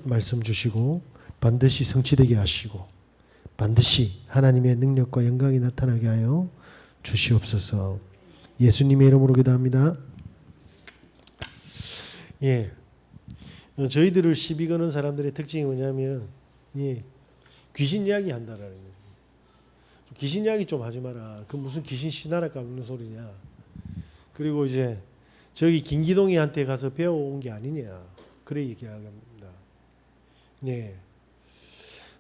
말씀 주시고 반드시 성취되게 하시고 반드시 하나님의 능력과 영광이 나타나게 하여 주시옵소서. 예수님의 이름으로 기도합니다. 예, 저희들을 시비 거는 사람들의 특징이 뭐냐면 귀신 이야기 한다라는 거예요. 귀신 이야기 좀 하지 마라. 그 무슨 귀신 신나라 까먹는 소리냐. 그리고 이제 저기 김기동이한테 가서 배워온 게 아니냐. 그래 얘기합니다. 네.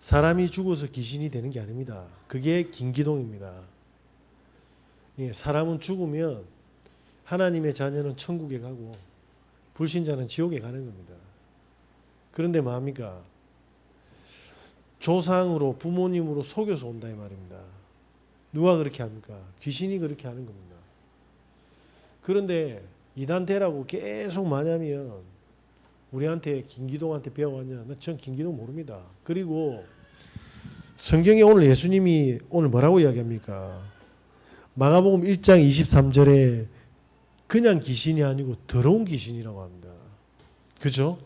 사람이 죽어서 귀신이 되는 게 아닙니다. 그게 김기동입니다. 예, 사람은 죽으면 하나님의 자녀는 천국에 가고 불신자는 지옥에 가는 겁니다. 그런데 뭐합니까? 조상으로 부모님으로 속여서 온다 이 말입니다. 누가 그렇게 합니까? 귀신이 그렇게 하는 겁니다. 그런데 이단대라고 계속 말하면 우리한테 김기동한테 배워왔냐? 전 김기동 모릅니다. 그리고 성경에 오늘 예수님이 오늘 뭐라고 이야기합니까? 마가복음 1장 23절에 그냥 귀신이 아니고 더러운 귀신이라고 합니다. 그죠?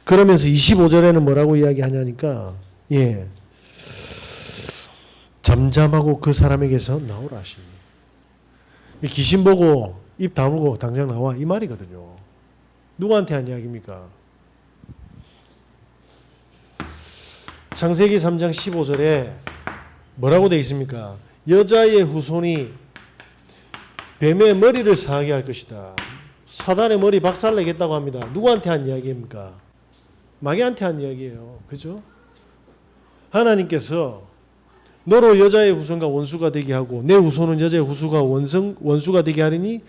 그러면서 25절에는 뭐라고 이야기하냐니까 잠잠하고 그 사람에게서 나오라 하시니. 귀신 보고 입 다물고 당장 나와 이 말이거든요. 누구한테 한 이야기입니까? 창세기 3장 15절에 뭐라고 되어 있습니까? 여자의 후손이 뱀의 머리를 상하게 할 것이다. 사단의 머리 박살내겠다고 합니다. 누구한테 한 이야기입니까? 마귀한테 한 이야기예요. 그죠? 하나님께서 너로 여자의 후손과 원수가 되게 하고 내 후손은 여자의 후손과 원수가 되게 하리니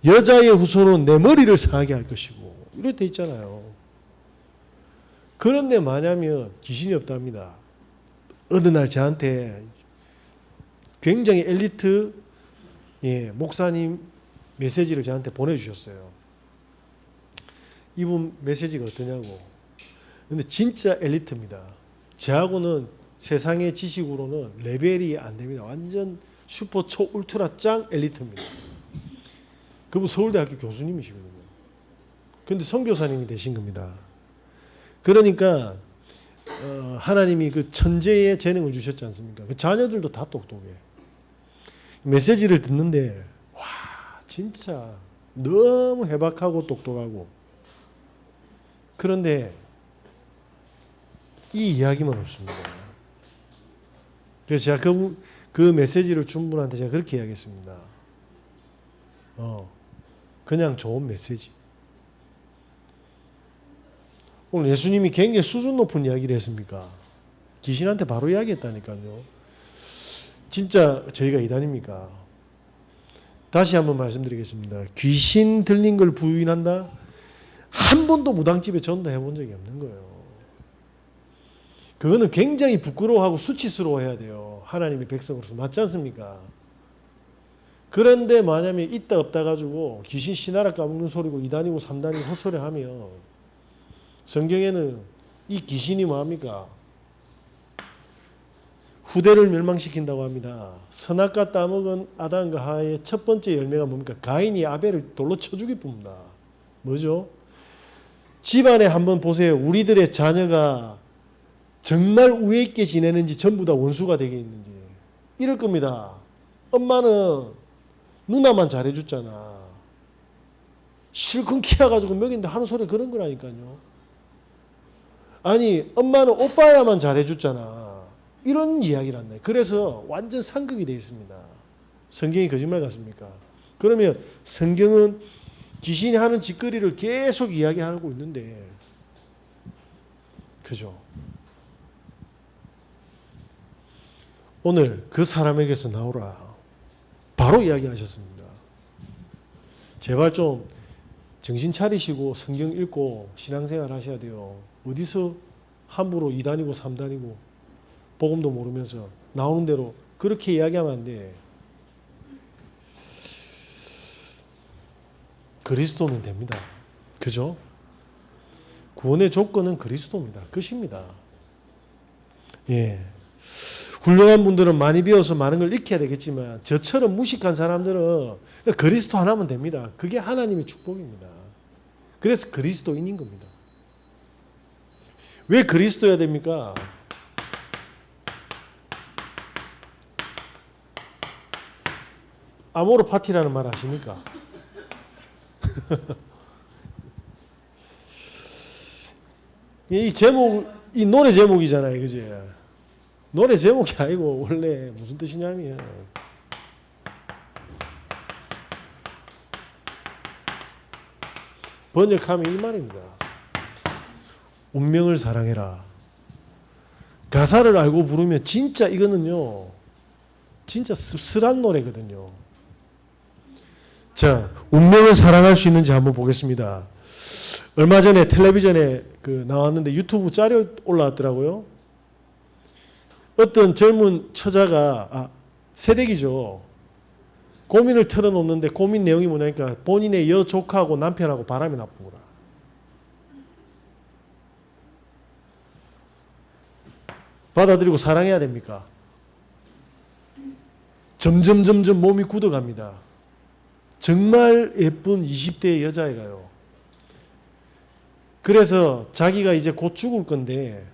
여자의 후손은 내 머리를 상하게 할 것이고 이렇게 돼 있잖아요. 그런데 뭐냐면 귀신이 없답니다. 어느 날 저한테 굉장히 엘리트 목사님 메시지를 저한테 보내주셨어요. 이분 메시지가 어떠냐고. 근데 진짜 엘리트입니다. 저하고는 세상의 지식으로는 레벨이 안 됩니다. 완전 슈퍼 초 울트라 짱 엘리트입니다. 그분 서울대학교 교수님이시거든요. 그런데 선교사님이 되신 겁니다. 그러니까 하나님이 그 천재의 재능을 주셨지 않습니까? 그 자녀들도 다 똑똑해. 메시지를 듣는데 와 진짜 너무 해박하고 똑똑하고 그런데 이 이야기만 없습니다. 그래서 제가 그 메시지를 준 분한테 제가 그렇게 이야기했습니다. 그냥 좋은 메시지. 오늘 예수님이 굉장히 수준 높은 이야기를 했습니까? 귀신한테 바로 이야기했다니까요. 진짜 저희가 이단입니까? 다시 한번 말씀드리겠습니다. 귀신 들린 걸 부인한다? 한 번도 무당집에 전도해 본 적이 없는 거예요. 그거는 굉장히 부끄러워하고 수치스러워해야 돼요. 하나님의 백성으로서. 맞지 않습니까? 그런데 만약에 있다 없다 가지고 귀신 신하라 까먹는 소리고 2단이고 3단이고 헛소리 하면 성경에는 이 귀신이 뭐합니까? 후대를 멸망시킨다고 합니다. 선악과 따먹은 아담과 하와의 첫 번째 열매가 뭡니까? 가인이 아벨을 돌로 쳐 죽일 뿐입니다. 뭐죠? 집안에 한번 보세요. 우리들의 자녀가 정말 우애 있게 지내는지 전부 다 원수가 되게 있는지 이럴 겁니다. 엄마는 누나만 잘해줬잖아. 실컷 키워가지고 먹인데 하는 소리 그런 거라니까요. 아니 엄마는 오빠야만 잘해줬잖아. 이런 이야기를 한다. 그래서 완전 상극이 되어 있습니다. 성경이 거짓말 같습니까? 그러면 성경은 귀신이 하는 짓거리를 계속 이야기하고 있는데 그죠? 오늘 그 사람에게서 나오라. 바로 이야기하셨습니다. 제발 좀 정신 차리시고 성경 읽고 신앙생활 하셔야 돼요. 어디서 함부로 2단이고 3단이고 복음도 모르면서 나오는 대로 그렇게 이야기하면 안 돼. 그리스도면 됩니다. 그죠? 구원의 조건은 그리스도입니다. 끝입니다. 예. 훌륭한 분들은 많이 배워서 많은 걸 익혀야 되겠지만 저처럼 무식한 사람들은 그리스도 하나면 됩니다. 그게 하나님의 축복입니다. 그래서 그리스도인인 겁니다. 왜 그리스도여야 됩니까? 아모르 파티라는 말 아십니까? 이 제목, 이 노래 제목이잖아요, 그지? 노래 제목이 아니고 원래 무슨 뜻이냐면 번역하면 이 말입니다. 운명을 사랑해라. 가사를 알고 부르면 진짜 이거는요, 진짜 씁쓸한 노래거든요. 자, 운명을 사랑할 수 있는지 한번 보겠습니다. 얼마 전에 텔레비전에 나왔는데 유튜브 짤이 올라왔더라고요. 어떤 젊은 처자가, 새댁이죠. 고민을 털어놓는데 고민 내용이 뭐냐니까 본인의 여조카하고 남편하고 바람이 나쁜 거라. 받아들이고 사랑해야 됩니까? 점점 몸이 굳어갑니다. 정말 예쁜 20대의 여자애가요. 그래서 자기가 이제 곧 죽을 건데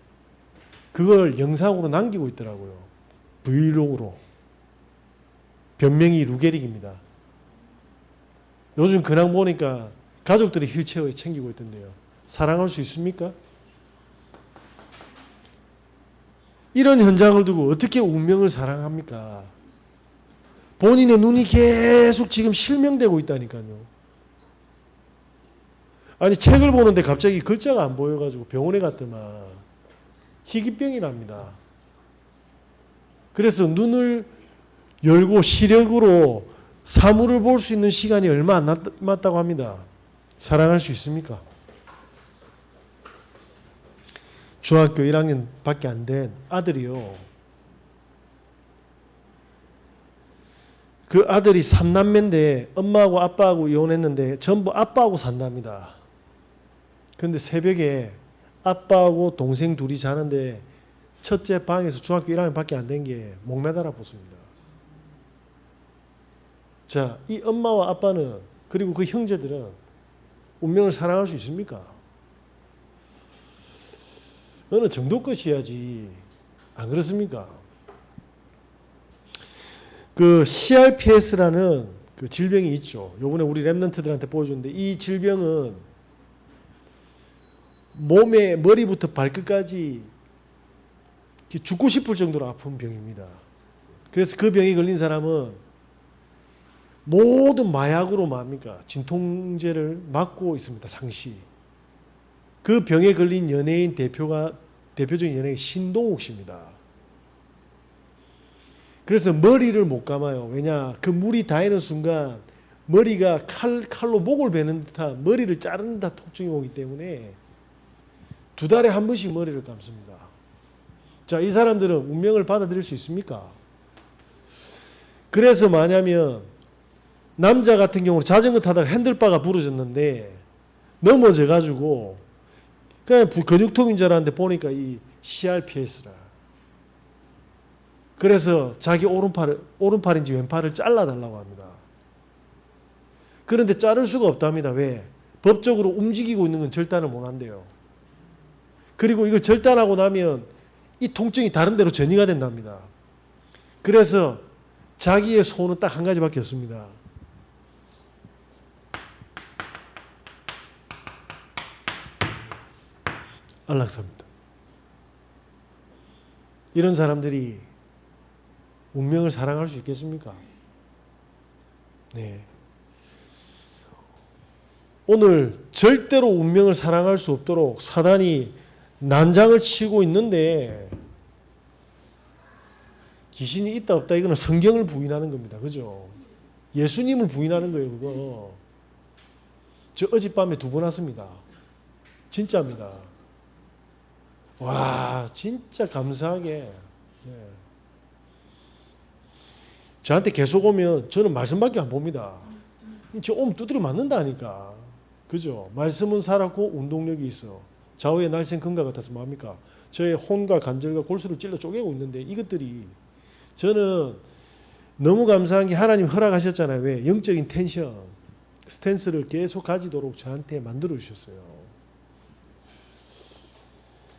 그걸 영상으로 남기고 있더라고요. 브이로그로. 변명이 루게릭입니다. 요즘 근황 보니까 가족들이 휠체어에 챙기고 있던데요. 사랑할 수 있습니까? 이런 현장을 두고 어떻게 운명을 사랑합니까? 본인의 눈이 계속 지금 실명되고 있다니까요. 아니 책을 보는데 갑자기 글자가 안 보여가지고 병원에 갔더만 희귀병이 납니다. 그래서 눈을 열고 시력으로 사물을 볼 수 있는 시간이 얼마 안 남았다고 합니다. 사랑할 수 있습니까? 중학교 1학년 밖에 안 된 아들이요. 그 아들이 3남매인데 엄마하고 아빠하고 이혼했는데 전부 아빠하고 산답니다. 그런데 새벽에 아빠하고 동생 둘이 자는데 첫째 방에서 중학교 1학년 밖에 안 된 게 목매달아 붙습니다. 자, 이 엄마와 아빠는 그리고 그 형제들은 운명을 사랑할 수 있습니까? 어느 정도 것이야지. 안 그렇습니까? 그 CRPS라는 그 질병이 있죠. 요번에 우리 랩런트들한테 보여줬는데 이 질병은 몸의 머리부터 발끝까지 죽고 싶을 정도로 아픈 병입니다. 그래서 그 병이 걸린 사람은 모든 마약으로 뭡니까? 진통제를 맞고 있습니다. 상시. 그 병에 걸린 연예인 대표적인 연예인 신동욱 씨입니다. 그래서 머리를 못 감아요. 왜냐? 그 물이 닿이는 순간 머리가 칼로 목을 베는 듯한 머리를 자르는 듯한 통증이 오기 때문에 2달에 한 번씩 머리를 감습니다. 자, 이 사람들은 운명을 받아들일 수 있습니까? 그래서 뭐냐면 남자 같은 경우는 자전거 타다가 핸들바가 부러졌는데 넘어져 가지고 그냥 근육통인 줄 알았는데 보니까 이 CRPS라. 그래서 자기 오른팔인지 왼팔을 잘라달라고 합니다. 그런데 자를 수가 없답니다. 왜? 법적으로 움직이고 있는 건 절단을 못 한대요. 그리고 이걸 절단하고 나면 이 통증이 다른 데로 전이가 된답니다. 그래서 자기의 소원은 딱 한 가지밖에 없습니다. 안락사입니다. 이런 사람들이 운명을 사랑할 수 있겠습니까? 네. 오늘 절대로 운명을 사랑할 수 없도록 사단이 난장을 치고 있는데 귀신이 있다 없다 이거는 성경을 부인하는 겁니다. 그죠? 예수님을 부인하는 거예요. 그거. 저 어젯밤에 2번 왔습니다. 진짜입니다. 와, 진짜 감사하게. 네. 저한테 계속 오면 저는 말씀밖에 안 봅니다. 저 오면 두드려 맞는다니까. 그죠? 말씀은 살았고 운동력이 있어. 좌우의 날쌘 금과 같아서 뭐합니까? 저의 혼과 관절과 골수를 찔러 쪼개고 있는데 이것들이 저는 너무 감사한 게 하나님 허락하셨잖아요. 왜? 영적인 텐션, 스탠스를 계속 가지도록 저한테 만들어 주셨어요.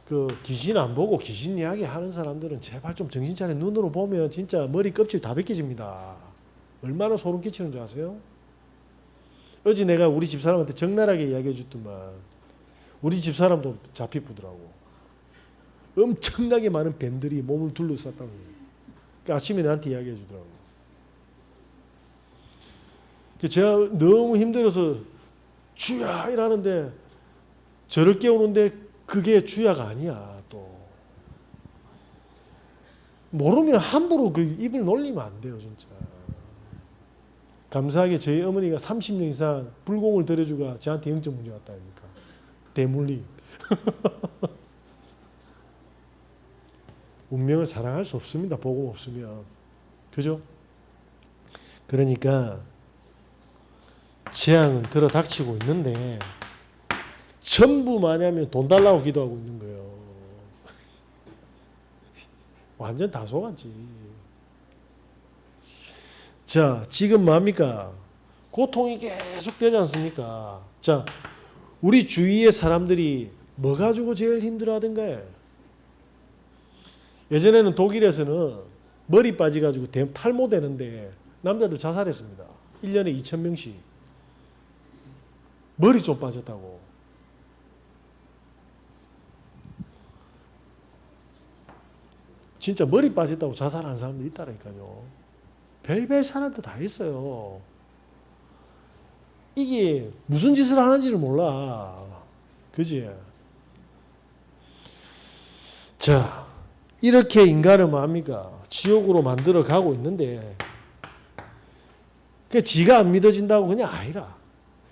그 귀신 안 보고 귀신 이야기 하는 사람들은 제발 좀 정신 차려. 눈으로 보면 진짜 머리 껍질 다 벗겨집니다. 얼마나 소름 끼치는 줄 아세요? 어제 내가 우리 집사람한테 적나라하게 이야기해 줬더만 우리 집사람도 잡히쁘더라고. 엄청나게 많은 뱀들이 몸을 둘러쌌다고. 그러니까 아침에 나한테 이야기해 주더라고. 제가 너무 힘들어서 주야 이러는데 저를 깨우는데 그게 주야가 아니야. 또 모르면 함부로 그 입을 놀리면 안 돼요. 진짜. 감사하게 저희 어머니가 30년 이상 불공을 들여주가 저한테 영적 문제 왔다 아닙니까? 대물림. 운명을 사랑할 수 없습니다. 복음 없으면. 그죠? 그러니까 재앙은 들어닥치고 있는데 전부 뭐냐면 돈 달라고 기도하고 있는 거예요. 완전 다 속았지. 자, 지금 뭡니까? 고통이 계속 되지 않습니까? 자, 우리 주위의 사람들이 뭐 가지고 제일 힘들어하던가? 예전에는 독일에서는 머리 빠져가지고 탈모되는데 남자들 자살했습니다. 1년에 2,000명씩. 머리 좀 빠졌다고. 진짜 머리 빠졌다고 자살하는 사람도 있다니까요. 별별 사람도 다 있어요. 이게 무슨 짓을 하는지를 몰라. 그지? 자, 이렇게 인간을 뭐합니까? 지옥으로 만들어 가고 있는데 그 지가 안 믿어진다고 그냥 아니라.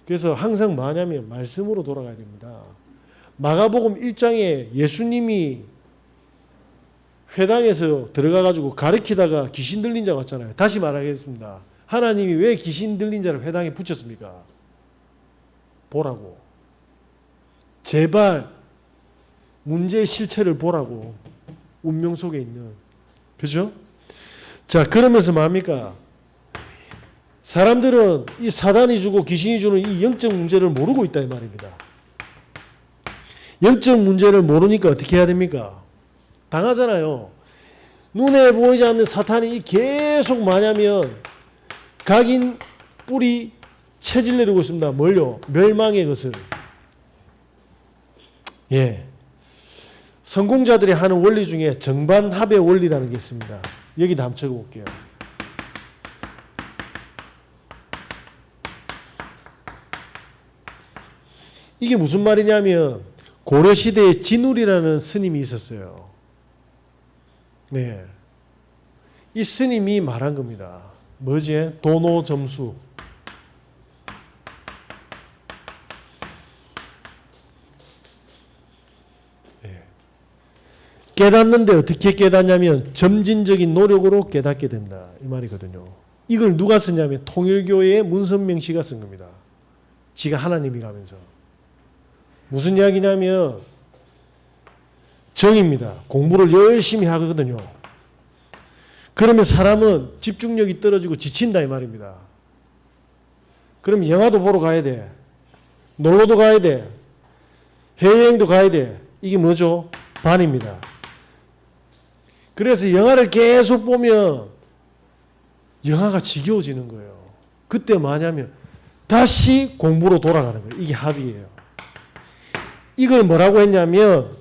그래서 항상 뭐냐면 말씀으로 돌아가야 됩니다. 마가복음 1장에 예수님이 회당에서 들어가가지고 가르치다가 귀신 들린 자 왔잖아요. 다시 말하겠습니다. 하나님이 왜 귀신 들린 자를 회당에 붙였습니까? 보라고. 제발 문제의 실체를 보라고. 운명 속에 있는. 그죠? 자, 그러면서 뭡니까? 사람들은 이 사단이 주고 귀신이 주는 이 영적 문제를 모르고 있다 이 말입니다. 영적 문제를 모르니까 어떻게 해야 됩니까? 당하잖아요. 눈에 보이지 않는 사탄이 계속 뭐냐면 각인 뿌리 체질 내리고 있습니다. 뭘요? 멸망의 것을. 예. 성공자들이 하는 원리 중에 정반합의 원리라는 게 있습니다. 여기다 한번 적어볼게요. 이게 무슨 말이냐면 고려시대에 진울이라는 스님이 있었어요. 네. 이 스님이 말한 겁니다. 뭐지? 도노점수. 네. 깨닫는데 어떻게 깨닫냐면 점진적인 노력으로 깨닫게 된다. 이 말이거든요. 이걸 누가 쓰냐면 통일교회의 문선명 씨가 쓴 겁니다. 지가 하나님이라면서. 무슨 이야기냐면 정입니다. 공부를 열심히 하거든요. 그러면 사람은 집중력이 떨어지고 지친다 이 말입니다. 그럼 영화도 보러 가야 돼. 놀러도 가야 돼. 해외여행도 가야 돼. 이게 뭐죠? 반입니다. 그래서 영화를 계속 보면 영화가 지겨워지는 거예요. 그때 뭐냐면 다시 공부로 돌아가는 거예요. 이게 합의예요. 이걸 뭐라고 했냐면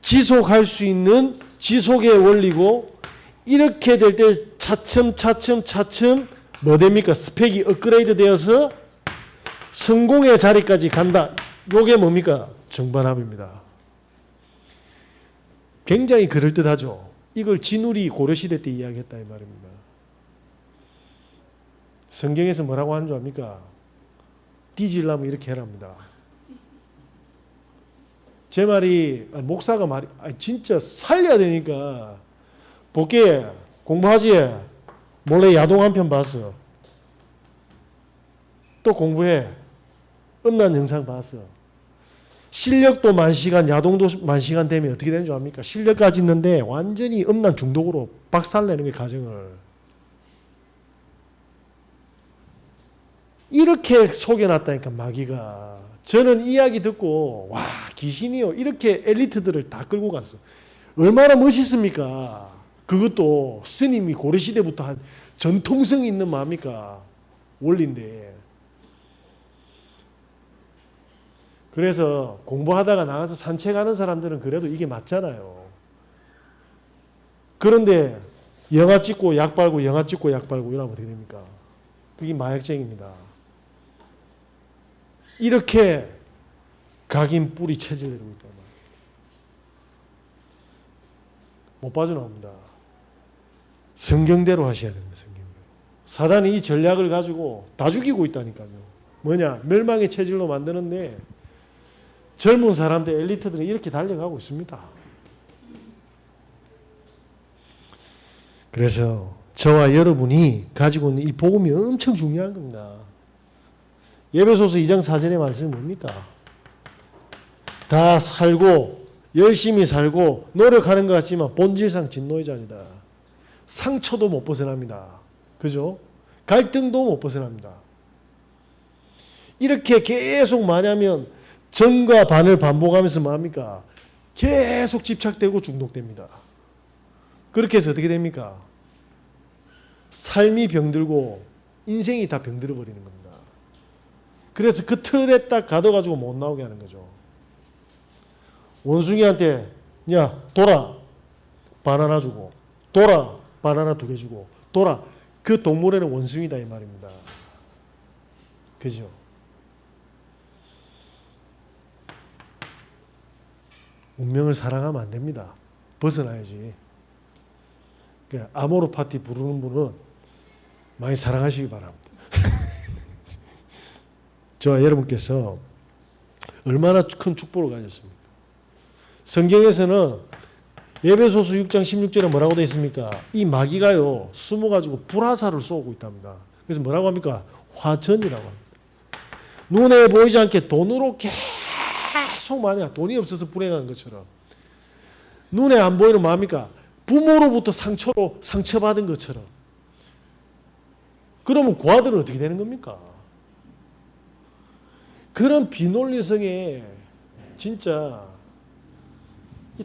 지속할 수 있는 지속의 원리고 이렇게 될 때 차츰 뭐 됩니까? 스펙이 업그레이드 되어서 성공의 자리까지 간다. 이게 뭡니까? 정반합입니다. 굉장히 그럴듯하죠. 이걸 진울이 고려시대 때 이야기했다 이 말입니다. 성경에서 뭐라고 하는 줄 압니까? 뒤질라면 이렇게 해랍니다. 제 말이 목사가 말이 진짜 살려야 되니까 볼게 공부하지. 몰래 야동 한 편 봤어. 또 공부해. 음란 영상 봤어. 실력도 만시간 야동도 만시간 되면 어떻게 되는 줄 압니까? 실력까지 있는데 완전히 음란 중독으로 박살내는 게 가정을. 이렇게 속여놨다니까 마귀가. 저는 이 이야기 듣고 와 귀신이요 이렇게 엘리트들을 다 끌고 갔어. 얼마나 멋있습니까? 그것도 스님이 고려시대부터 한 전통성이 있는 뭡니까? 원리인데. 그래서 공부하다가 나가서 산책하는 사람들은 그래도 이게 맞잖아요. 그런데 영화 찍고 약 빨고 영화 찍고 약 빨고 이러면 어떻게 됩니까? 그게 마약쟁입니다. 이렇게 각인 뿌리 체질을 내고 있단 말이에요. 못 빠져나옵니다. 성경대로 하셔야 됩니다. 성경대로. 사단이 이 전략을 가지고 다 죽이고 있다니까요. 뭐냐? 멸망의 체질로 만드는데 젊은 사람들 엘리트들은 이렇게 달려가고 있습니다. 그래서 저와 여러분이 가지고 있는 이 복음이 엄청 중요한 겁니다. 에베소서 2장 4절의 말씀이 뭡니까? 다 살고 열심히 살고 노력하는 것 같지만 본질상 진노의 자리다. 상처도 못 벗어납니다. 그죠? 갈등도 못 벗어납니다. 이렇게 계속 마냐면 전과 반을 반복하면서 뭡니까? 계속 집착되고 중독됩니다. 그렇게 해서 어떻게 됩니까? 삶이 병들고 인생이 다 병들어 버리는 겁니다. 그래서 그 틀에 딱 가둬가지고 못 나오게 하는 거죠. 원숭이한테 야 돌아 바나나 주고 돌아 바나나 2개 주고 돌아 그 동물에는 원숭이다 이 말입니다. 그죠? 운명을 사랑하면 안 됩니다. 벗어나야지. 아모르 파티 부르는 분은 많이 사랑하시기 바랍니다. 저와 여러분께서 얼마나 큰 축복을 가졌습니까? 성경에서는 에베소서 6장 16절에 뭐라고 되어 있습니까? 이 마귀가요 숨어가지고 불화살을 쏘고 있답니다. 그래서 뭐라고 합니까? 화전이라고 합니다. 눈에 보이지 않게 돈으로 계속 만약 돈이 없어서 불행한 것처럼 눈에 안 보이는 뭡니까? 부모로부터 상처받은 것처럼. 그러면 그 아들은 어떻게 되는 겁니까? 그런 비논리성에 진짜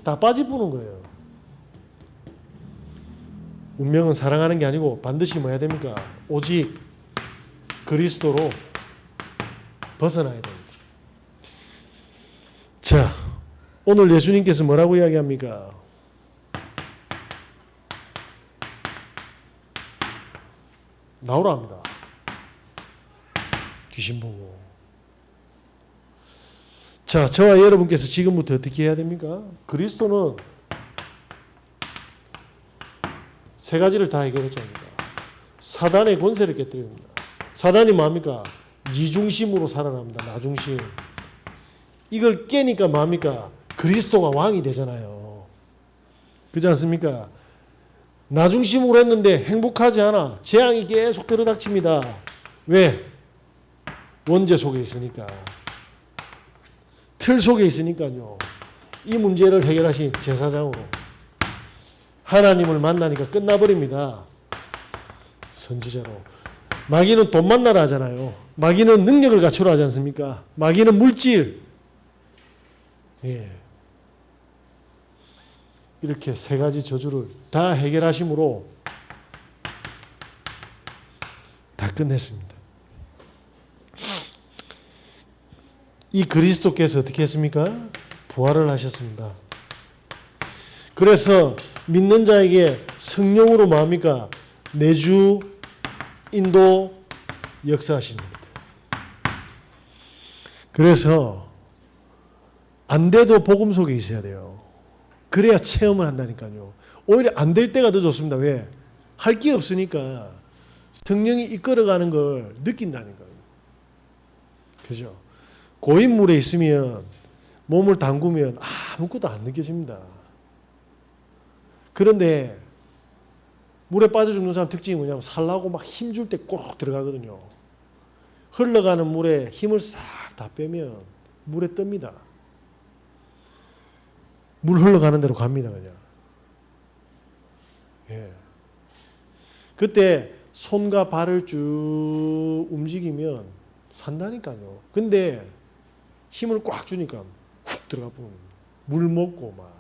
다 빠져보는 거예요. 운명은 사랑하는 게 아니고 반드시 뭐 해야 됩니까? 오직 그리스도로 벗어나야 됩니다. 자, 오늘 예수님께서 뭐라고 이야기합니까? 나오라 합니다. 귀신 보고. 자, 저와 여러분께서 지금부터 어떻게 해야 됩니까? 그리스도는 3가지를 다 해결했습니다. 사단의 권세를 깨뜨립니다. 사단이 뭡니까? 니 중심으로 살아납니다. 나 중심. 이걸 깨니까 뭡니까? 그리스도가 왕이 되잖아요. 그렇지 않습니까? 나 중심으로 했는데 행복하지 않아. 재앙이 계속 들어닥칩니다. 왜? 원죄 속에 있으니까. 틀 속에 있으니까요. 이 문제를 해결하신 제사장으로 하나님을 만나니까 끝나버립니다. 선지자로. 마귀는 돈 만나라 하잖아요. 마귀는 능력을 갖추라 하지 않습니까? 마귀는 물질. 예. 이렇게 3가지 저주를 다 해결하심으로 다 끝냈습니다. 이 그리스도께서 어떻게 했습니까? 부활을 하셨습니다. 그래서 믿는 자에게 성령으로 뭡니까? 내주, 인도, 역사하시는 겁니다. 그래서 안 돼도 복음 속에 있어야 돼요. 그래야 체험을 한다니까요. 오히려 안 될 때가 더 좋습니다. 왜? 할 게 없으니까 성령이 이끌어가는 걸 느낀다니까요. 그죠? 고인물에 있으면 몸을 담그면 아무것도 안 느껴집니다. 그런데 물에 빠져 죽는 사람 특징이 뭐냐면 살라고 막 힘줄 때 꼭 들어가거든요. 흘러가는 물에 힘을 싹 다 빼면 물에 뜹니다. 물 흘러가는 대로 갑니다, 그냥. 예. 그때 손과 발을 쭉 움직이면 산다니까요. 근데 힘을 꽉 주니까 훅 들어가 버리는 거예요. 물 먹고 막.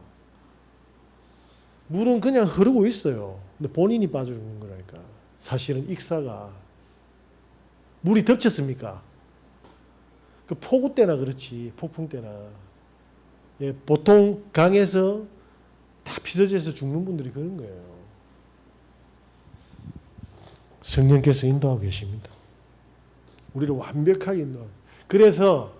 물은 그냥 흐르고 있어요. 근데 본인이 빠져 죽는 거라니까. 사실은 익사가. 물이 덮쳤습니까? 그 폭우 때나 그렇지, 폭풍 때나. 예, 보통 강에서 다 피서지에서 죽는 분들이 그런 거예요. 성령께서 인도하고 계십니다. 우리를 완벽하게 인도하고. 그래서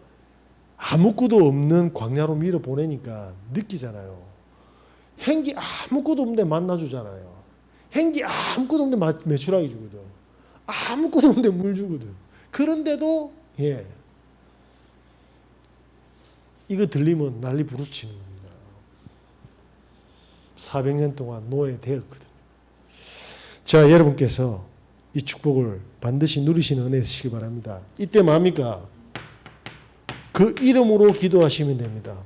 아무것도 없는 광야로 밀어 보내니까 느끼잖아요. 행기 아무것도 없는데 만나주잖아요. 행기 아무것도 없는데 메추라기 주거든. 아무것도 없는데 물 주거든. 그런데도 예, 이거 들리면 난리 부르치는 겁니다. 400년 동안 노예되었거든요. 자, 여러분께서 이 축복을 반드시 누리시는 은혜 있으시기 바랍니다. 이때 뭡니까? 그 이름으로 기도하시면 됩니다.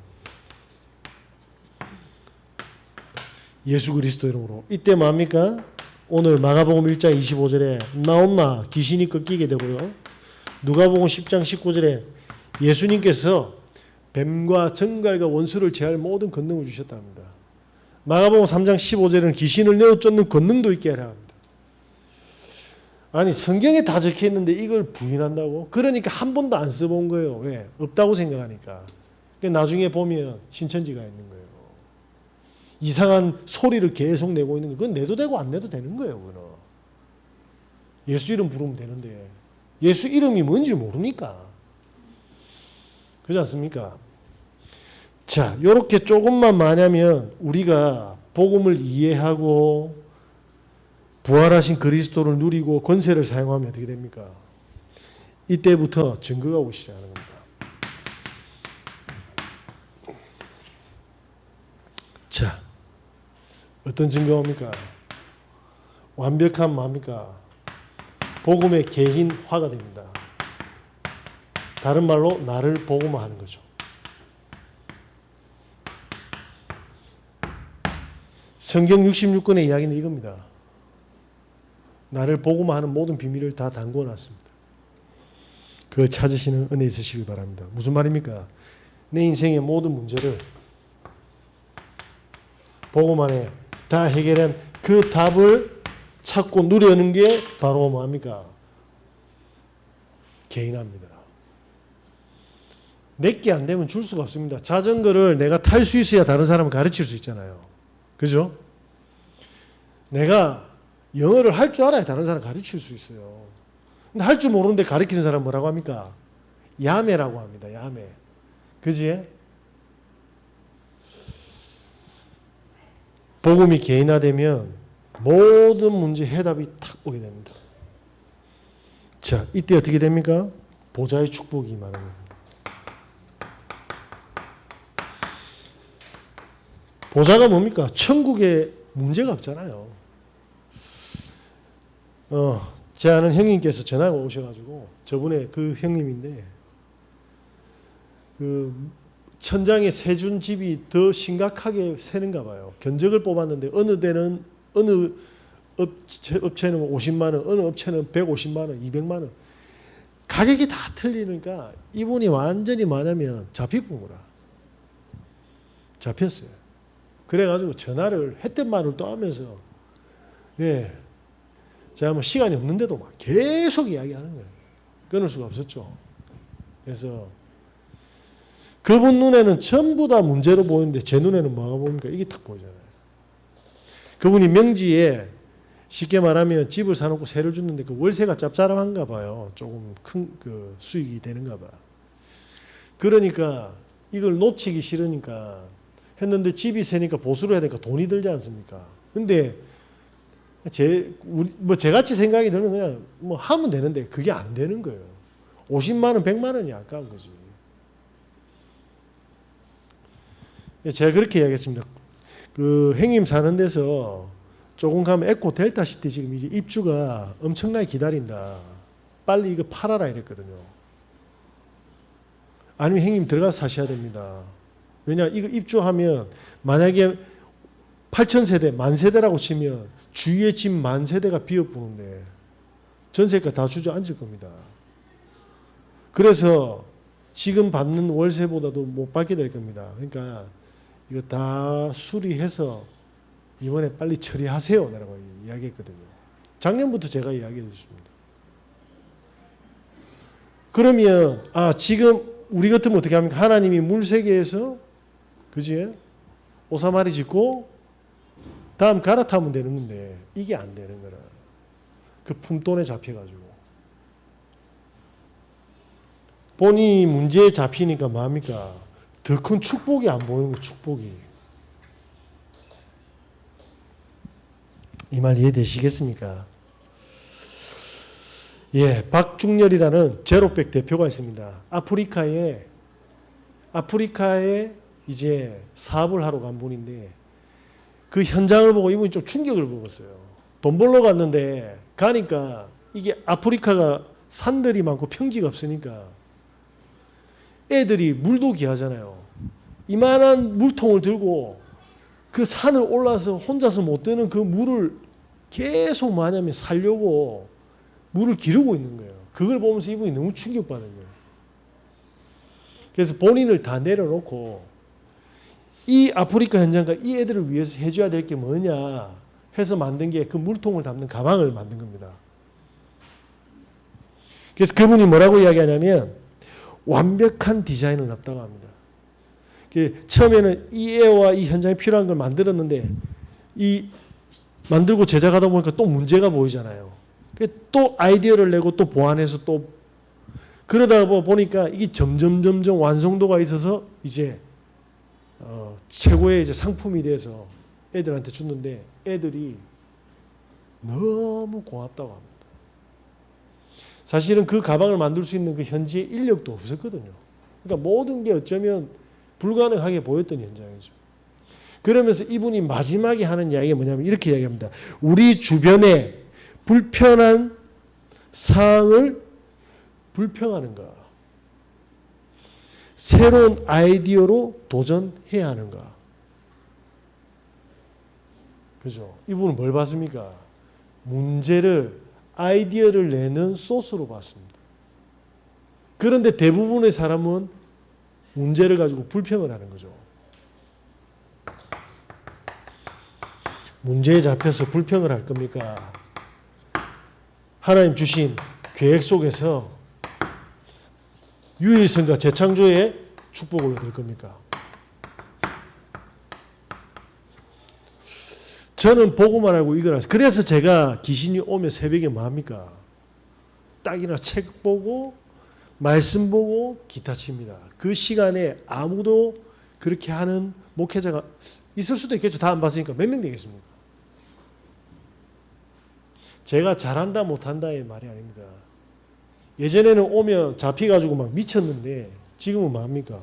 예수 그리스도 이름으로. 이때 뭡니까? 오늘 마가복음 1장 25절에 나온나 귀신이 꺾이게 되고요. 누가복음 10장 19절에 예수님께서 뱀과 정갈과 원수를 제할 모든 권능을 주셨다 합니다. 마가복음 3장 15절에는 귀신을 내어 쫓는 권능도 있게 하라 합니다. 아니 성경에 다 적혀 있는데 이걸 부인한다고? 그러니까 한 번도 안 써본 거예요. 왜? 없다고 생각하니까. 나중에 보면 신천지가 있는 거예요. 이상한 소리를 계속 내고 있는 거. 그건 내도 되고 안 내도 되는 거예요. 그거는. 예수 이름 부르면 되는데 예수 이름이 뭔지 모르니까. 그렇지 않습니까? 자, 이렇게 조금만 마냐면 우리가 복음을 이해하고 부활하신 그리스도를 누리고 권세를 사용하면 어떻게 됩니까? 이때부터 증거가 오기 시작하는 겁니다. 자, 어떤 증거입니까? 완벽한 뭡니까? 복음의 개인화가 됩니다. 다른 말로 나를 복음화하는 거죠. 성경 66권의 이야기는 이겁니다. 나를 복음화하는 모든 비밀을 다 담궈 놨습니다. 그걸 찾으시는 은혜 있으시길 바랍니다. 무슨 말입니까? 내 인생의 모든 문제를 복음 안에 다 해결한 그 답을 찾고 누려는 게 바로 뭡니까? 개인화입니다. 내게 안 되면 줄 수가 없습니다. 자전거를 내가 탈 수 있어야 다른 사람을 가르칠 수 있잖아요. 그죠? 내가 영어를 할 줄 알아야 다른 사람 가르칠 수 있어요. 근데 할 줄 모르는데 가르치는 사람 뭐라고 합니까? 야매라고 합니다. 야매. 그지? 복음이 개인화되면 모든 문제 해답이 탁 오게 됩니다. 자, 이때 어떻게 됩니까? 보좌의 축복이 임하는 겁니다. 보좌가 뭡니까? 천국에 문제가 없잖아요. 제 아는 형님께서 전화가 오셔가지고 저번에 그 형님인데 그 천장에 새준 집이 더 심각하게 새는가 봐요. 견적을 뽑았는데 어느 데는 어느 업체는 50만 원, 어느 업체는 150만 원, 200만 원. 가격이 다 틀리니까 이분이 완전히 뭐냐면 잡히는 거라. 잡혔어요. 그래가지고 전화를 했던 말을 또 하면서 예, 제가 뭐 시간이 없는데도 막 계속 이야기하는 거예요. 끊을 수가 없었죠. 그래서 그분 눈에는 전부 다 문제로 보이는데 제 눈에는 뭐가 보입니까? 이게 딱 보이잖아요. 그분이 명지에 쉽게 말하면 집을 사놓고 세를 줬는데 그 월세가 짭짤한가 봐요. 조금 큰 그 수익이 되는가 봐. 그러니까 이걸 놓치기 싫으니까 했는데 집이 세니까 보수를 해야 되니까 돈이 들지 않습니까? 근데 저같이 생각이 들면 그냥 뭐 하면 되는데 그게 안 되는 거예요. 50만 원, 100만 원이 아까운 거지. 제가 그렇게 이야기했습니다. 그 행님 사는 데서 조금 가면 에코 델타시티 지금 이제 입주가 엄청나게 기다린다. 빨리 이거 팔아라 이랬거든요. 아니면 행님 들어가서 사셔야 됩니다. 왜냐 이거 입주하면 만약에 8,000세대 만세대라고 치면 주위에 집 만세대가 비어보는데 전세가 다 주저앉을 겁니다. 그래서 지금 받는 월세보다도 못 받게 될 겁니다. 그러니까 이거 다 수리해서 이번에 빨리 처리하세요 라고 이야기했거든요. 작년부터 제가 이야기해 줬습니다. 그러면 지금 우리 같으면 어떻게 합니까? 하나님이 물세계에서 그지? 오사마리 짓고 다음 갈아타면 되는 건데 이게 안 되는 거라. 그 품돈에 잡혀가지고 본인이 문제에 잡히니까 뭐합니까? 더 큰 축복이 안 보이는 거 축복이. 이 말 이해되시겠습니까? 예, 박중렬이라는 제로백 대표가 있습니다. 아프리카에 이제 사업을 하러 간 분인데 그 현장을 보고 이분이 좀 충격을 먹었어요. 돈 벌러 갔는데 가니까 이게 아프리카가 산들이 많고 평지가 없으니까 애들이 물도 귀하잖아요. 이만한 물통을 들고 그 산을 올라서 혼자서 못 드는 그 물을 계속 뭐냐면 살려고 물을 기르고 있는 거예요. 그걸 보면서 이분이 너무 충격받은 거예요. 그래서 본인을 다 내려놓고 이 아프리카 현장과 이 애들을 위해서 해줘야 될 게 뭐냐 해서 만든 게 그 물통을 담는 가방을 만든 겁니다. 그래서 그분이 뭐라고 이야기하냐면 완벽한 디자인은 없다고 합니다. 처음에는 이 애와 이 현장에 필요한 걸 만들었는데 이 만들고 제작하다 보니까 또 문제가 보이잖아요. 또 아이디어를 내고 또 보완해서 또 그러다 보니까 이게 점점 완성도가 있어서 이제 최고의 이제 상품이 돼서 애들한테 줬는데 애들이 너무 고맙다고 합니다. 사실은 그 가방을 만들 수 있는 그 현지의 인력도 없었거든요. 그러니까 모든 게 어쩌면 불가능하게 보였던 현장이죠. 그러면서 이분이 마지막에 하는 이야기가 뭐냐면 이렇게 이야기합니다. 우리 주변에 불편한 사항을 불평하는가? 새로운 아이디어로 도전해야 하는가? 그죠? 이분은 뭘 봤습니까? 아이디어를 내는 소스로 봤습니다. 그런데 대부분의 사람은 문제를 가지고 불평을 하는 거죠. 문제에 잡혀서 불평을 할 겁니까? 하나님 주신 계획 속에서 유일성과 재창조의 축복을 얻을 겁니까? 저는 보고만 알고 이걸 알았어요. 그래서 제가 귀신이 오면 새벽에 뭐 합니까? 딱이나 책 보고 말씀 보고 기타 칩니다. 그 시간에 아무도 그렇게 하는 목회자가 있을 수도 있겠죠. 다 안 봤으니까 몇 명 되겠습니까? 제가 잘한다 못한다의 말이 아닙니다. 예전에는 오면 잡혀가지고 막 미쳤는데 지금은 뭐합니까?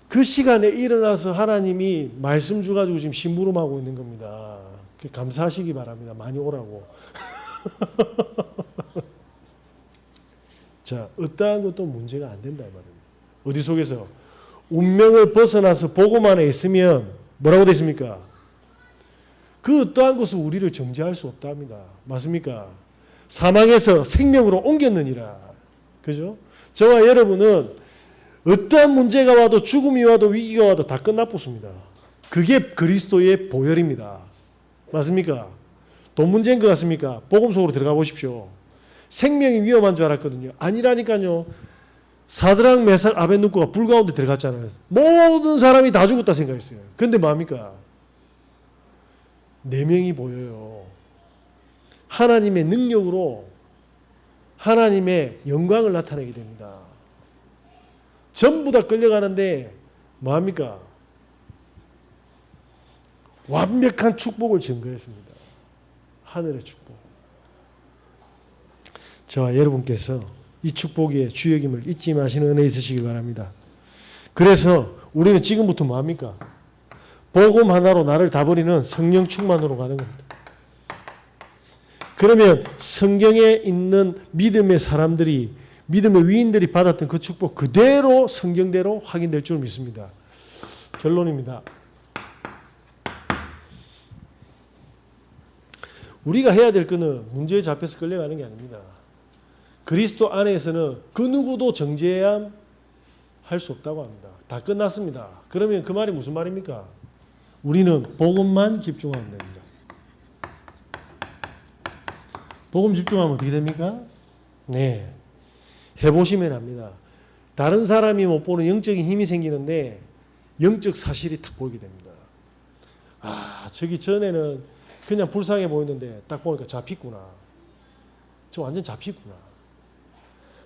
그 시간에 일어나서 하나님이 말씀 주가지고 지금 심부름하고 있는 겁니다. 감사하시기 바랍니다. 많이 오라고. 자, 어떠한 것도 문제가 안 된다 이 말입니다. 어디 속에서? 운명을 벗어나서 보고만 있으면 뭐라고 됐습니까? 그 어떠한 것은 우리를 정죄할 수 없답니다. 맞습니까? 사망에서 생명으로 옮겼느니라. 그죠? 저와 여러분은 어떠한 문제가 와도 죽음이 와도 위기가 와도 다 끝나붙습니다. 그게 그리스도의 보혈입니다. 맞습니까? 돈 문제인 것 같습니까? 복음 속으로 들어가 보십시오. 생명이 위험한 줄 알았거든요. 아니라니까요. 사드락 메삭 아벳누고가 불 가운데 들어갔잖아요. 모든 사람이 다 죽었다 생각했어요. 그런데 뭐합니까? 4명이 보여요. 하나님의 능력으로 하나님의 영광을 나타내게 됩니다. 전부 다 끌려가는데 뭐합니까? 완벽한 축복을 증거했습니다. 하늘의 축복. 저와 여러분께서 이 축복의 주역임을 잊지 마시는 은혜 있으시길 바랍니다. 그래서 우리는 지금부터 뭐합니까? 복음 하나로 나를 다 버리는 성령 충만으로 가는 겁니다. 그러면 성경에 있는 믿음의 사람들이 믿음의 위인들이 받았던 그 축복 그대로 성경대로 확인될 줄 믿습니다. 결론입니다. 우리가 해야 될 것은 문제에 잡혀서 끌려가는 게 아닙니다. 그리스도 안에서는 그 누구도 정죄함 할 수 없다고 합니다. 다 끝났습니다. 그러면 그 말이 무슨 말입니까? 우리는 복음만 집중하면 됩니다. 복음 집중하면 어떻게 됩니까? 네, 해보시면 압니다. 다른 사람이 못 보는 영적인 힘이 생기는데 영적 사실이 탁 보이게 됩니다. 아, 저기 전에는 그냥 불쌍해 보이는데 딱 보니까 잡혔구나. 저 완전 잡혔구나.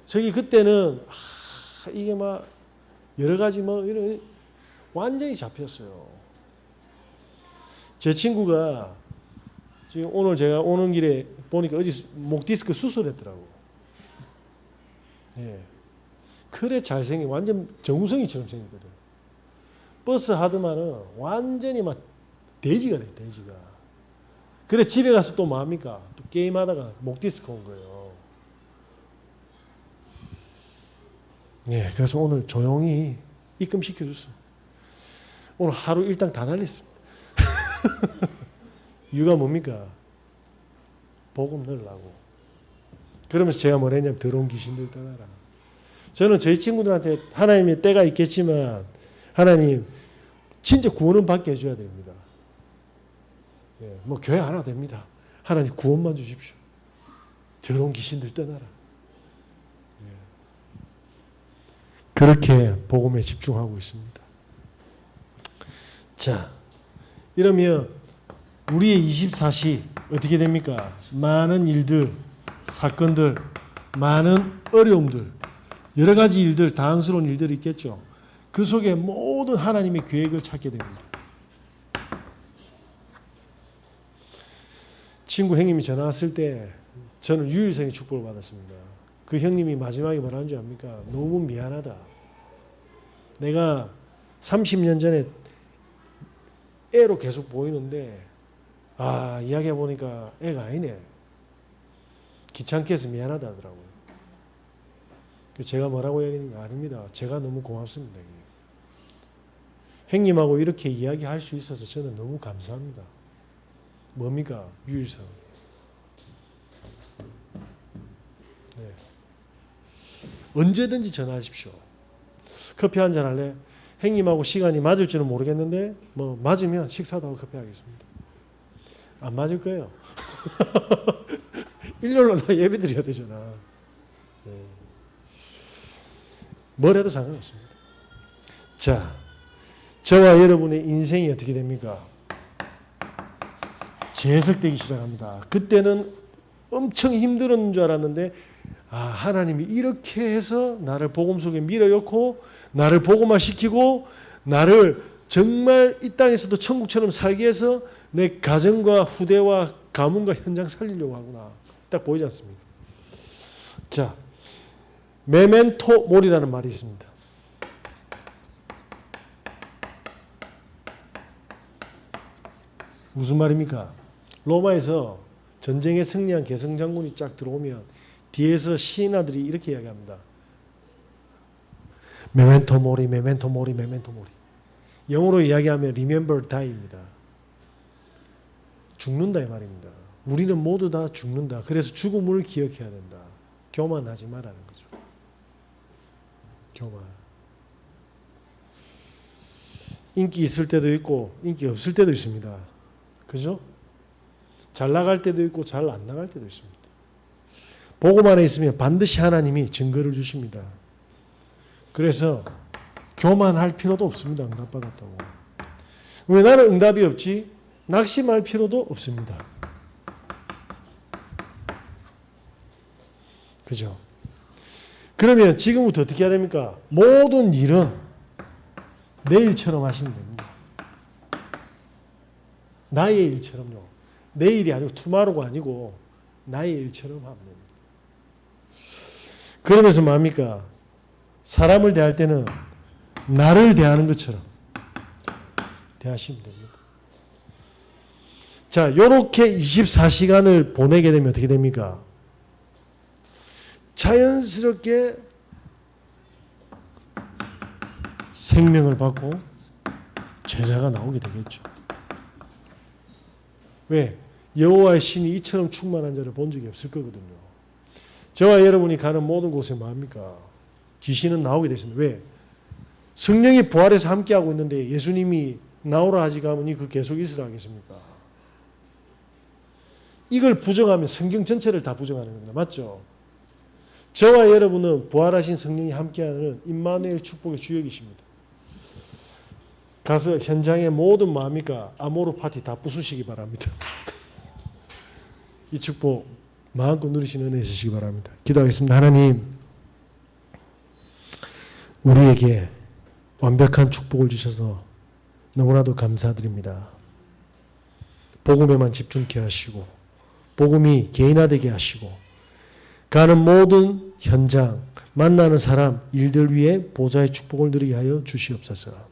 저기 그때는 이게 막 여러 가지 뭐 이런 완전히 잡혔어요. 제 친구가 지금 오늘 제가 오는 길에 보니까 어제 목 디스크 수술했더라고. 예. 그래 잘생긴 완전 정우성이처럼 생겼거든. 버스 하더만은 완전히 막 돼지가 돼, 돼지가. 그래 집에 가서 또 뭐합니까? 또 게임하다가 목 디스크 온 거예요. 네, 그래서 오늘 조용히 입금시켜줬어. 오늘 하루 일당 다 날렸습니다. 이유가 뭡니까? 복음 넣으려고. 그러면서 제가 뭐라 했냐면 더러운 귀신들 떠나라. 저는 저희 친구들한테 하나님의 때가 있겠지만 하나님 진짜 구원은 받게 해줘야 됩니다. 예, 뭐 교회 안 와도 됩니다. 하나님 구원만 주십시오. 더러운 귀신들 떠나라. 그렇게 복음에 집중하고 있습니다. 자, 이러면 우리의 24시 어떻게 됩니까? 많은 일들, 사건들, 많은 어려움들, 여러 가지 일들, 당황스러운 일들이 있겠죠. 그 속에 모든 하나님의 계획을 찾게 됩니다. 친구 형님이 전화 왔을 때 저는 유일성의 축복을 받았습니다. 그 형님이 마지막에 뭐라는 줄 압니까? 너무 미안하다. 내가 30년 전에 애로 계속 보이는데 이야기해 보니까 애가 아니네. 귀찮게 해서 미안하다 하더라고요. 제가 뭐라고 얘기했는가 아닙니다. 제가 너무 고맙습니다. 형님하고 이렇게 이야기할 수 있어서 저는 너무 감사합니다. 뭡니까? 유일성. 네. 언제든지 전화하십시오. 커피 한잔 할래? 형님하고 시간이 맞을지는 모르겠는데 뭐 맞으면 식사도 하고 커피 하겠습니다. 안 맞을 거예요. 일요일로 나 예배 드려야 되잖아. 네. 뭘 해도 상관없습니다. 자, 저와 여러분의 인생이 어떻게 됩니까? 재해석되기 시작합니다. 그때는 엄청 힘든 줄 알았는데 하나님이 이렇게 해서 나를 복음 속에 밀어넣고 나를 복음화시키고 나를 정말 이 땅에서도 천국처럼 살게 해서 내 가정과 후대와 가문과 현장 살리려고 하구나. 딱 보이지 않습니까? 자, 메멘토 모리라는 말이 있습니다. 무슨 말입니까? 로마에서 전쟁에 승리한 개성장군이 쫙 들어오면 뒤에서 시인아들이 이렇게 이야기합니다. 메멘토 모리, 메멘토 모리, 메멘토 모리. 영어로 이야기하면 remember die입니다. 죽는다 이 말입니다. 우리는 모두 다 죽는다. 그래서 죽음을 기억해야 된다. 교만하지 말라는 거죠. 교만. 인기 있을 때도 있고 인기 없을 때도 있습니다. 그죠? 잘 나갈 때도 있고 잘 안 나갈 때도 있습니다. 복음 안에 있으면 반드시 하나님이 증거를 주십니다. 그래서 교만할 필요도 없습니다. 응답받았다고. 왜 나는 응답이 없지? 낙심할 필요도 없습니다. 그죠? 그러면 지금부터 어떻게 해야 됩니까? 모든 일은 내일처럼 하시면 됩니다. 나의 일처럼요. 내일이 아니고 투마로가 아니고 나의 일처럼 하면 됩니다. 그러면서 뭡니까? 사람을 대할 때는 나를 대하는 것처럼 대하시면 됩니다. 자, 이렇게 24시간을 보내게 되면 어떻게 됩니까? 자연스럽게 생명을 받고 제자가 나오게 되겠죠. 왜? 여호와의 신이 이처럼 충만한 자를 본 적이 없을 거거든요. 저와 여러분이 가는 모든 곳에 뭐합니까? 귀신은 나오게 되십니다. 왜? 성령이 부활해서 함께하고 있는데 예수님이 나오라 하지 가면 그 계속 있으라 하겠습니까? 이걸 부정하면 성경 전체를 다 부정하는 겁니다. 맞죠? 저와 여러분은 부활하신 성령이 함께하는 임마누엘 축복의 주역이십니다. 가서 현장의 모든 뭐합니까? 아모르 파티 다 부수시기 바랍니다. 이 축복 마음껏 누리시는 은혜 있으시기 바랍니다. 기도하겠습니다. 하나님, 우리에게 완벽한 축복을 주셔서 너무나도 감사드립니다. 복음에만 집중케 하시고 복음이 개인화되게 하시고 가는 모든 현장, 만나는 사람, 일들 위에 보좌의 축복을 누리게 하여 주시옵소서.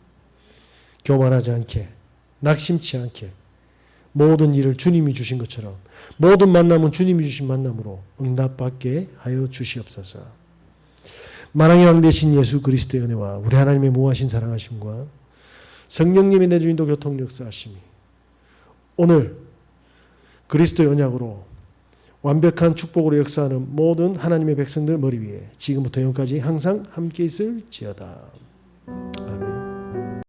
교만하지 않게, 낙심치 않게 모든 일을 주님이 주신 것처럼 모든 만남은 주님이 주신 만남으로 응답받게 하여 주시옵소서. 만왕의 왕 되신 예수 그리스도의 은혜와 우리 하나님의 무하신 사랑하심과 성령님의 내주인도 교통 역사하심이 오늘 그리스도의 언약으로 완벽한 축복으로 역사하는 모든 하나님의 백성들 머리 위에 지금부터 영까지 항상 함께 있을지어다. 아멘.